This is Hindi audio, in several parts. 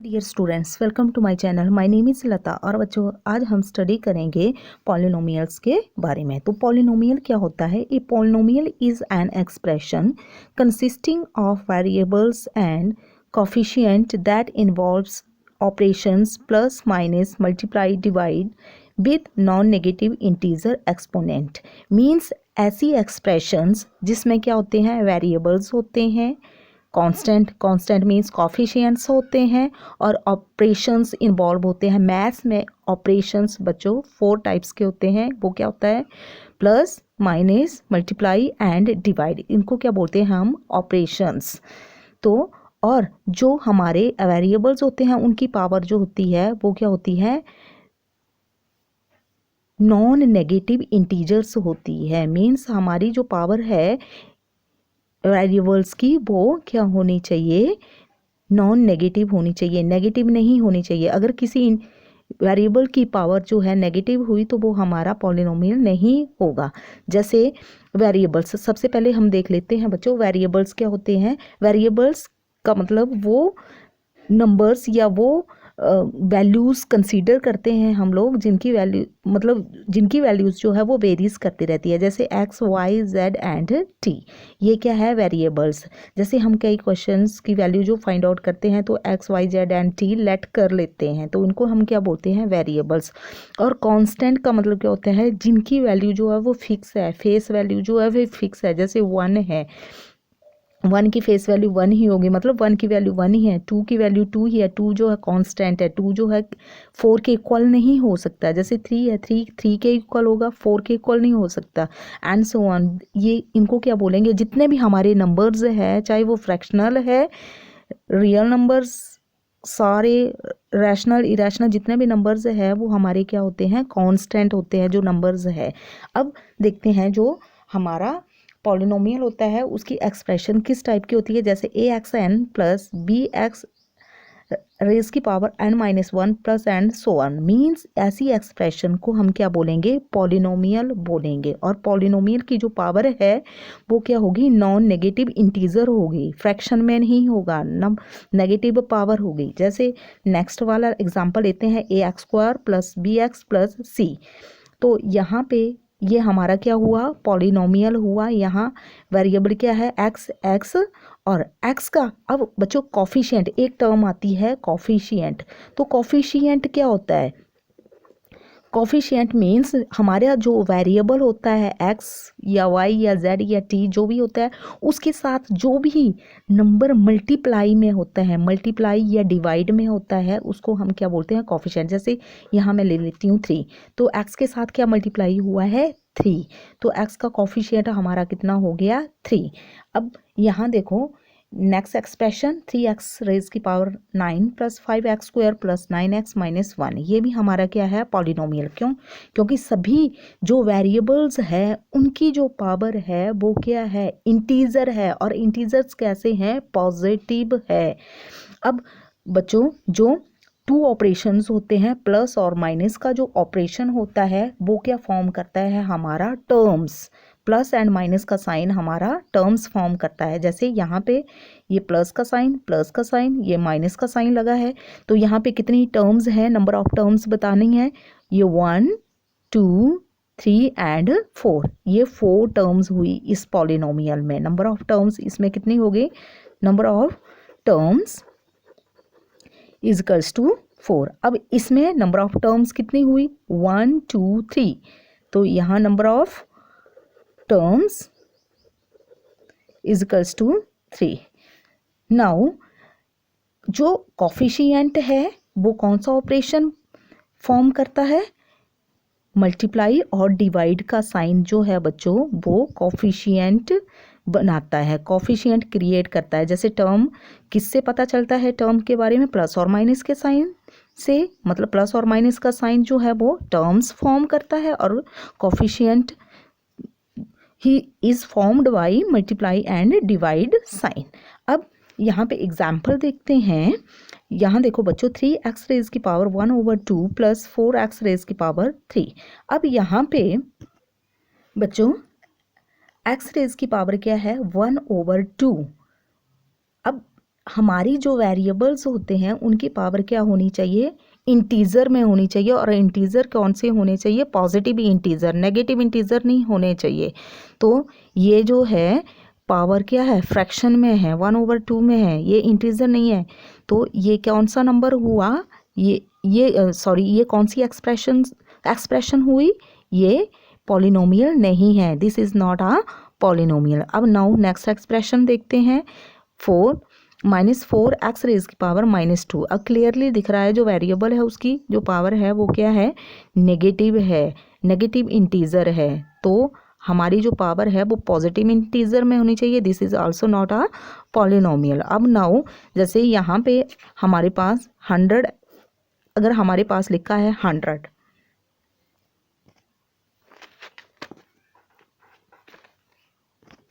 Dear students, welcome to my channel. My name is Lata. और बच्चों, आज हम स्टडी करेंगे पॉलिनोमियल्स के बारे में। तो पॉलिनोमियल क्या होता है? A polynomial is an expression consisting of variables and coefficient that involves operations plus minus multiply divide with non negative integer exponent. Means ऐसी एक्सप्रेशंस जिसमें क्या होते हैं? वेरिएबल्स होते हैं, कांस्टेंट मीन्स कॉफिशिएंट्स होते हैं, और ऑपरेशंस इन्वॉल्व होते हैं। मैथ्स में ऑपरेशंस बच्चों 4 टाइप्स के होते हैं। वो क्या होता है? Plus, minus, multiply and divide. इनको क्या बोलते हैं हम? ऑपरेशंस। तो और जो हमारे वेरिएबल्स होते हैं उनकी पावर जो होती है वो क्या होती है? नॉन नेगेटिव इंटीजर्स होती है। मीन्स हमारी जो पावर है वेरिएबल्स की वो क्या होनी चाहिए? नॉन नेगेटिव होनी चाहिए, नेगेटिव नहीं होनी चाहिए। अगर किसी वेरिएबल की पावर जो है नेगेटिव हुई तो वो हमारा पॉलिनोमियल नहीं होगा। जैसे वेरिएबल्स, सबसे पहले हम देख लेते हैं बच्चों वेरिएबल्स क्या होते हैं। वेरिएबल्स का मतलब वो नंबर्स या वो वैल्यूज़ कंसीडर करते हैं हम लोग जिनकी वैल्यू मतलब जिनकी वैल्यूज़ जो है वो वेरीज करती रहती है। जैसे X, Y, Z and T, ये क्या है? वेरिएबल्स। जैसे हम कई क्वेश्चंस की वैल्यू जो फाइंड आउट करते हैं तो X, Y, Z and T let कर लेते हैं, तो उनको हम क्या बोलते हैं? वेरिएबल्स। और कांस्टेंट का मतलब क्या होता है? जिनकी वैल्यू जो है वो फिक्स है, फेस वैल्यू जो है वो फिक्स है। जैसे 1 है, 1 की फेस वैल्यू 1 ही होगी, मतलब 1 की वैल्यू 1 ही है। 2 की वैल्यू 2 ही है, 2 जो है कांस्टेंट है। 2 जो है 4 के इक्वल नहीं हो सकता। जैसे 3 है, 3 के इक्वल होगा, 4 के इक्वल नहीं हो सकता, एंड सो ऑन। ये इनको क्या बोलेंगे? जितने भी हमारे नंबर्स है, चाहे वो फ्रैक्शनल है, रियल नंबर्स, सारे रैशनल, इरेशनल, जितने भी नंबर्स है वो हमारे क्या होते हैं? कांस्टेंट होते हैं जो नंबर्स है। अब देखते हैं जो हमारा पॉलिनोमियल होता है उसकी एक्सप्रेशन किस टाइप की होती है। जैसे A X N plus B x raise की power n minus 1 plus and so on. Means ऐसी एक्सप्रेशन को हम क्या बोलेंगे? पॉलिनोमियल बोलेंगे। और पॉलिनोमियल की जो पावर है वो क्या होगी? नॉन नेगेटिव इंटीजर होगी, फ्रैक्शन में नहीं होगा, नेगेटिव पावर होगी। जैसे नेक्स्ट वाला एग्जांपल लेते हैं, A X square plus B X plus सी। तो यहाँ पे ये हमारा क्या हुआ? पॉलिनोमियल हुआ। यहाँ वेरिएबल क्या है? एक्स, एक्स, और एक्स का अब बच्चों कॉफिशिएंट, एक टर्म आती है कॉफिशिएंट। तो कॉफिशिएंट क्या होता है? कॉफिशिएंट मीन्स हमारा जो वेरिएबल होता है एक्स या वाई या जेड या टी जो भी होता है, उसके साथ जो भी नंबर मल्टीप्लाई में होता है, मल्टीप्लाई या डिवाइड में होता है, उसको हम क्या बोलते हैं? कॉफिशिएंट। जैसे यहाँ मैं ले लेती हूँ 3, तो एक्स के साथ क्या मल्टीप्लाई हुआ है? 3। तो एक्स का कॉफिशिएंट हमारा कितना हो गया? 3। अब यहाँ देखो नेक्स्ट एक्सप्रेशन, 3x रेज की power 9 plus 5x square plus 9x minus 1। ये भी हमारा क्या है? पॉलिनोमियल। क्यों? क्योंकि सभी जो वेरिएबल्स है उनकी जो पावर है वो क्या है? इंटीजर है। और इंटीजर्स कैसे हैं? पॉजिटिव है। अब बच्चों जो 2 ऑपरेशंस होते हैं, प्लस और माइनस का जो ऑपरेशन होता है वो क्या फॉर्म करता है? हमारा टर्म्स। प्लस एंड माइनस का साइन हमारा टर्म्स फॉर्म करता है। जैसे यहाँ पे ये प्लस का साइन, ये माइनस का साइन लगा है, तो यहाँ पे कितनी टर्म्स हैं? नंबर ऑफ टर्म्स बतानी है। ये 1, 2, 3 एंड 4, ये 4 टर्म्स हुई इस पॉलिनोमियल में। नंबर ऑफ टर्म्स इसमें कितनी हो गई? Number of terms is equals to 4। अब इसमें नंबर ऑफ टर्म्स कितनी हुई? 1, 2, 3। तो यहाँ number of terms is equals to 3. Now जो कॉफिशिएंट है वो कौन सा ऑपरेशन फॉर्म करता है? मल्टीप्लाई और डिवाइड का साइन जो है बच्चों वो कॉफिशिएंट बनाता है, कॉफिशिएंट क्रिएट करता है। जैसे टर्म किससे पता चलता है टर्म के बारे में? प्लस और माइनस के साइन से। मतलब प्लस और माइनस का साइन जो है वो टर्म्स फॉर्म करता है, और कॉफिशिएंट ही is formed by multiply and divide sign. अब यहाँ पे एग्जाम्पल देखते हैं। यहाँ देखो बच्चों, 3x रेज की पावर 1/2 प्लस 4x रेज की पावर 3। अब यहाँ पे बच्चों x रेज की पावर क्या है? 1/2। अब हमारी जो वेरिएबल्स होते हैं उनकी पावर क्या होनी चाहिए, इंटीजर में होनी चाहिए। और इंटीजर कौन से होने चाहिए, पॉजिटिव इंटीजर, नेगेटिव इंटीजर नहीं होने चाहिए। तो ये जो है पावर क्या है, फ्रैक्शन में है, 1/2 में है, ये इंटीजर नहीं है। तो ये कौन सा नंबर हुआ, ये कौन सी एक्सप्रेशन हुई, ये पॉलिनोमियल नहीं है, this is not a polynomial. अब नाउ नेक्स्ट एक्सप्रेशन देखते हैं, 4 एक्स रेज की पावर -2। अब क्लियरली दिख रहा है जो वेरिएबल है उसकी जो पावर है वो क्या है, नेगेटिव है, नेगेटिव इंटीजर है। तो हमारी जो पावर है वो पॉजिटिव इंटीजर में होनी चाहिए, this is also not a polynomial. अब नाउ जैसे यहाँ पे हमारे पास 100, अगर हमारे पास लिखा है 100,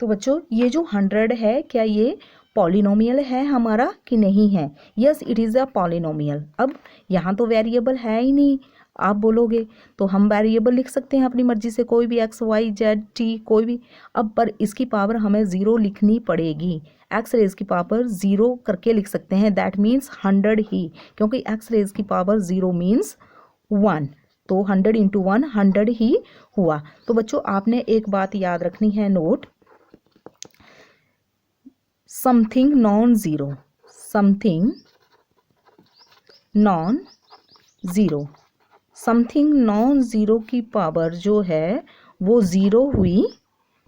तो बच्चों ये जो 100 है क्या ये पॉलिनोमियल है हमारा कि नहीं है, yes it is a polynomial. अब यहाँ तो वेरिएबल है ही नहीं, आप बोलोगे तो हम वेरिएबल लिख सकते हैं अपनी मर्जी से, कोई भी x y z t कोई भी। अब पर इसकी पावर हमें 0 लिखनी पड़ेगी, एक्स रेज की पावर 0 करके लिख सकते हैं, दैट मीन्स 100 ही, क्योंकि एक्स रेज की पावर 0 मीन्स 1, तो 100 × 1 100 ही हुआ। तो बच्चों आपने एक बात याद रखनी है, note, something non zero, something non zero, something non zero की पावर जो है वो 0 हुई,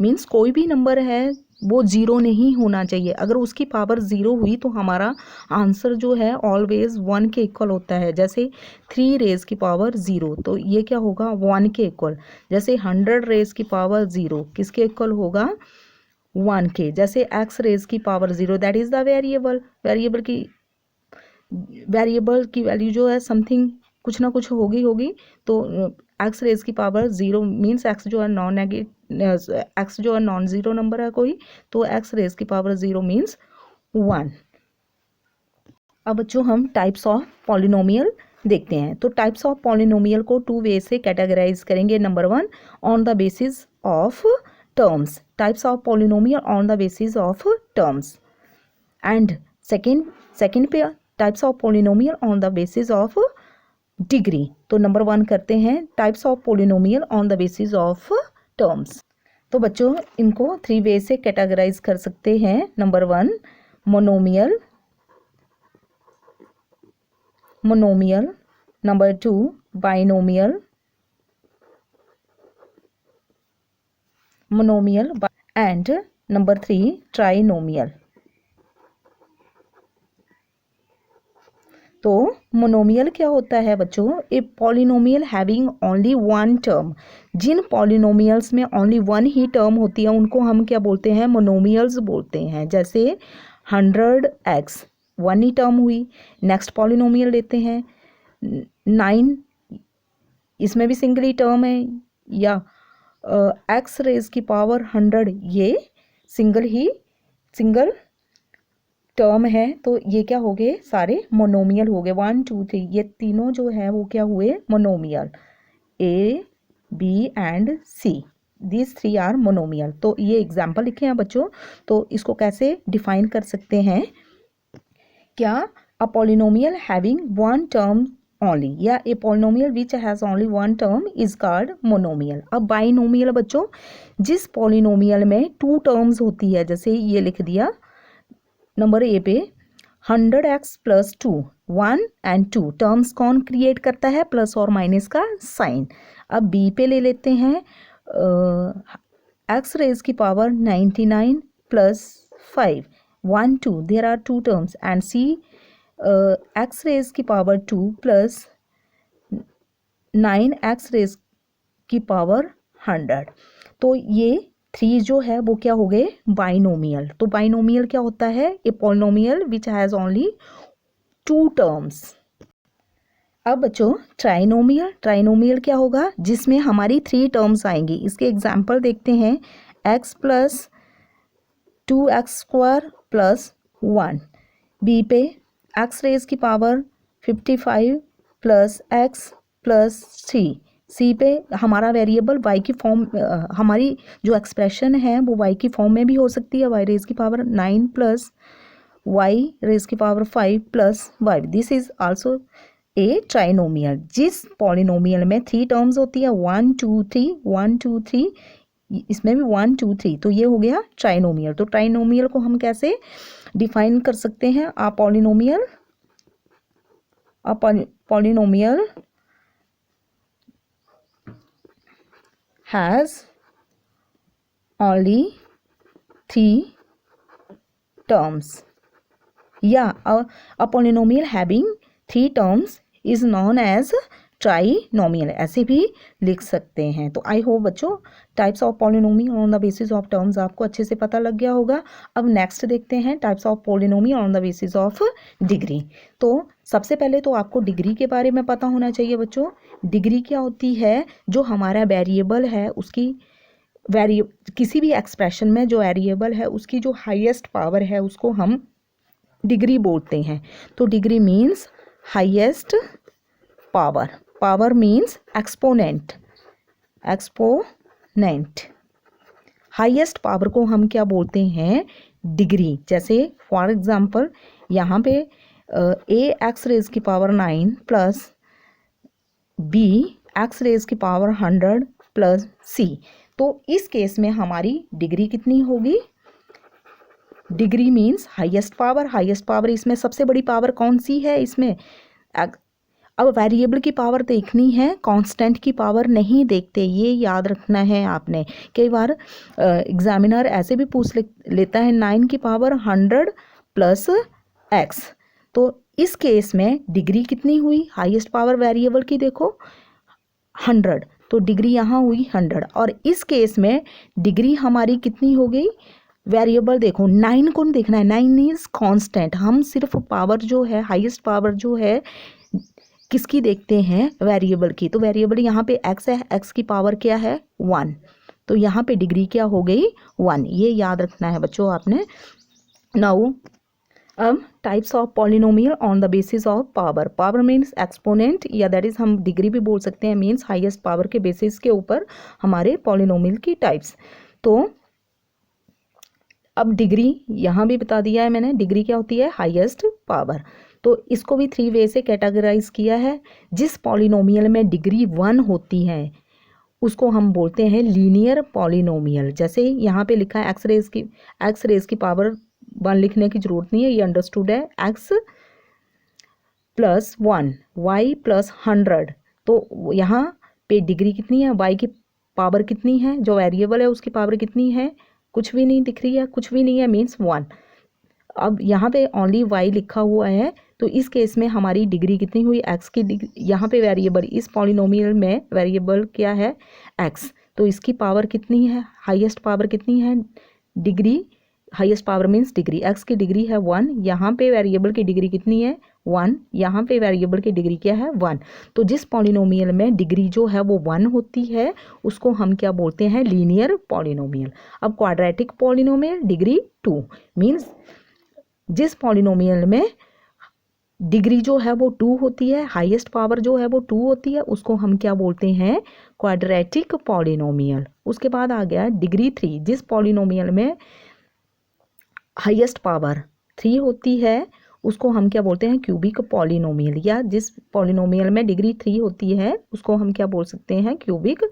मीन्स कोई भी नंबर है वो 0 नहीं होना चाहिए। अगर उसकी पावर 0 हुई तो हमारा आंसर जो है ऑलवेज 1 के इक्वल होता है। जैसे 3 रेज की पावर 0, तो ये क्या होगा, 1 के इक्वल। जैसे 100 रेज की पावर 0 किसके इक्वल होगा, 1 के। जैसे x रेज की power 0, that is the variable, variable की वैल्यू जो है समथिंग कुछ ना कुछ होगी। तो x रेज की पावर 0 मीन्स x जो है नॉन ज़ीरो नंबर है कोई, तो x रेज की पावर 0 मीन्स 1। अब बच्चों हम टाइप्स ऑफ पॉलिनोमियल देखते हैं। तो टाइप्स ऑफ पॉलिनोमियल को 2 वे से कैटेगराइज करेंगे। Number 1, on the basis of terms, types of polynomial on the basis of terms, and second pair types of polynomial on the basis of degree। तो नंबर 1 करते हैं types of polynomial on the basis of terms। तो बच्चों इनको 3 वे से कैटेगराइज कर सकते हैं। Number 1 monomial, number 2 binomial, monomial, and number 3 trinomial. तो मोनोमियल क्या होता है बच्चों, a polynomial having only 1 term. जिन पॉलिनोमियल्स में ओनली 1 ही टर्म होती है उनको हम क्या बोलते हैं, मोनोमियल्स बोलते हैं। जैसे 100x 1 ही टर्म हुई। नेक्स्ट पॉलिनोमियल लेते हैं 9, इसमें भी सिंगल ही टर्म है। या x रेज की पावर 100, ये सिंगल टर्म है। तो ये क्या हो गए, सारे मोनोमियल हो गए। 1 2 3 ये तीनों जो है वो क्या हुए, monomial. A, B and C, this 3 are monomial. तो ये एग्जाम्पल लिखे हैं बच्चों। तो इसको कैसे डिफाइन कर सकते हैं, क्या a polynomial having 1 term only, या a polynomial which has only 1 term is called monomial. अब बाइनोमियल बच्चों, जिस पॉलिनोमियल में 2 टर्म्स होती है, जैसे ये लिख दिया नंबर ए पे 100x + 2, 1 एंड 2 टर्म्स कौन क्रिएट करता है, प्लस और माइनस का साइन। अब बी पे ले लेते हैं x रेज की power 99 + 5, 1 2 there are 2 terms, and see x raise की पावर 2 + 9x रेज की पावर 100। तो ये 3 जो है वो क्या हो गए, बाइनोमियल। तो बाइनोमियल क्या होता है, ए polynomial which has only 2 terms. अब बच्चों ट्राइनोमियल क्या होगा, जिसमें हमारी 3 टर्म्स आएंगी। इसके एग्जाम्पल देखते हैं, x + 2x² + 1। बी पे x रेज की पावर 55 + x + 3। सी पे हमारा वेरिएबल y की फॉर्म, हमारी जो एक्सप्रेशन है वो y की फॉर्म में भी हो सकती है, y रेज की पावर 9 + y रेज की power 5 plus y, this is also a trinomial. जिस पॉलिनोमियल में 3 टर्म्स होती है 1 2 3 1 2 3, इसमें भी 1 2 3, तो ये हो गया ट्राइनोमियल। तो ट्राइनोमियल को हम कैसे डिफाइन कर सकते हैं? आ polynomial has only 3 terms, yeah, a polynomial having 3 terms is known as trinomial, ऐसे भी लिख सकते हैं। तो आई होप बच्चों types of polynomial on the basis of terms आपको अच्छे से पता लग गया होगा। अब नेक्स्ट देखते हैं types of polynomial on the basis of degree. तो सबसे पहले तो आपको डिग्री के बारे में पता होना चाहिए बच्चों। डिग्री क्या होती है? जो हमारा वेरिएबल है उसकी किसी भी एक्सप्रेशन में जो वेरिएबल है उसकी जो हाईएस्ट पावर है उसको हम डिग्री बोलते हैं। तो degree means highest power, power means exponent, highest power को हम क्या बोलते हैं? डिग्री। जैसे फॉर एग्जांपल यहाँ पे ए एक्स रेज की power 9 plus B x raise की पावर 100 प्लस सी, तो इस केस में हमारी डिग्री कितनी होगी? Degree means highest power. Highest power इसमें सबसे बड़ी पावर कौन सी है? इसमें अब वेरिएबल की पावर देखनी है, कांस्टेंट की पावर नहीं देखते, ये याद रखना है आपने। कई बार एग्जामिनर ऐसे भी पूछ लेता है 9 की पावर 100 प्लस एक्स, तो इस केस में डिग्री कितनी हुई? हाईएस्ट पावर वेरिएबल की देखो 100, तो डिग्री यहाँ हुई 100। और इस केस में डिग्री हमारी कितनी हो गई? वेरिएबल देखो 9 को देखना है, 9 इज कांस्टेंट। हम सिर्फ पावर जो है, हाईएस्ट पावर जो है किसकी देखते हैं? वेरिएबल की। तो वेरिएबल यहाँ पे x है, x की पावर क्या है? 1, तो यहाँ पे डिग्री क्या हो गई? 1। ये याद रखना है बच्चों आपने। नाउ अब types of polynomial on the basis of power. Power means exponent, या दैट इज हम डिग्री भी बोल सकते हैं, मीन्स हाईएस्ट पावर के बेसिस के ऊपर हमारे पॉलिनोमियल की टाइप्स। तो अब डिग्री यहाँ भी बता दिया है मैंने, डिग्री क्या होती है? Highest power. तो इसको भी 3 वे से कैटेगराइज किया है। जिस पॉलिनोमियल में डिग्री 1 होती है उसको हम बोलते हैं लीनियर पॉलिनोमियल। जैसे यहाँ पे लिखा है एक्स रेज की पावर 1 लिखने की जरूरत नहीं है, ये अंडरस्टूड है। x प्लस 1 y प्लस 100, तो यहाँ पे डिग्री कितनी है? y की पावर कितनी है? जो वेरिएबल है उसकी पावर कितनी है? कुछ भी नहीं दिख रही है, कुछ भी नहीं है, मीन्स 1। अब यहाँ पे ओनली y लिखा हुआ है, तो इस केस में हमारी डिग्री कितनी हुई? x की डिग्री। यहाँ पे वेरिएबल, इस पॉलिनोमियल में वेरिएबल क्या है? x, तो इसकी पावर कितनी है? हाईएस्ट पावर कितनी है? Degree. Highest power means degree. x की डिग्री है 1, यहाँ पे वेरिएबल की डिग्री कितनी है? 1, यहाँ पे वेरिएबल की डिग्री क्या है? 1। तो जिस पॉलिनोमियल में डिग्री जो है वो 1 होती है उसको हम क्या बोलते हैं? Linear polynomial. अब क्वाड्रेटिक पॉलिनोमियल डिग्री 2, मीन्स जिस पॉलिनोमियल में डिग्री जो है वो 2 होती है, हाईएस्ट पावर जो है वो 2 होती है, उसको हम क्या बोलते हैं? Quadratic polynomial. उसके बाद आ गया डिग्री 3। जिस पॉलिनोमियल में हाईएस्ट पावर 3 होती है उसको हम क्या बोलते हैं? Cubic polynomial. या जिस पॉलिनोमियल में डिग्री 3 होती है उसको हम क्या बोल सकते हैं? Cubic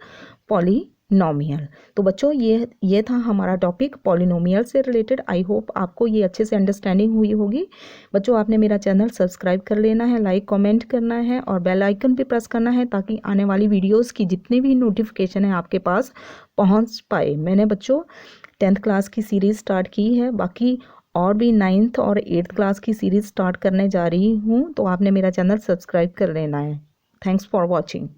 polynomial. तो बच्चों ये था हमारा टॉपिक पॉलिनोमियल से रिलेटेड। आई होप आपको ये अच्छे से अंडरस्टैंडिंग हुई होगी। बच्चों आपने मेरा चैनल सब्सक्राइब कर लेना है, लाइक कमेंट करना है और बेल आइकन भी प्रेस करना है ताकि आने वाली वीडियोस की जितने भी नोटिफिकेशन है आपके पास पहुंच पाए। मैंने बच्चों 10th क्लास की सीरीज़ स्टार्ट की है, बाकी और भी 9th और 8th क्लास की सीरीज़ स्टार्ट करने जा रही हूँ, तो आपने मेरा चैनल सब्सक्राइब कर लेना है। Thanks for watching.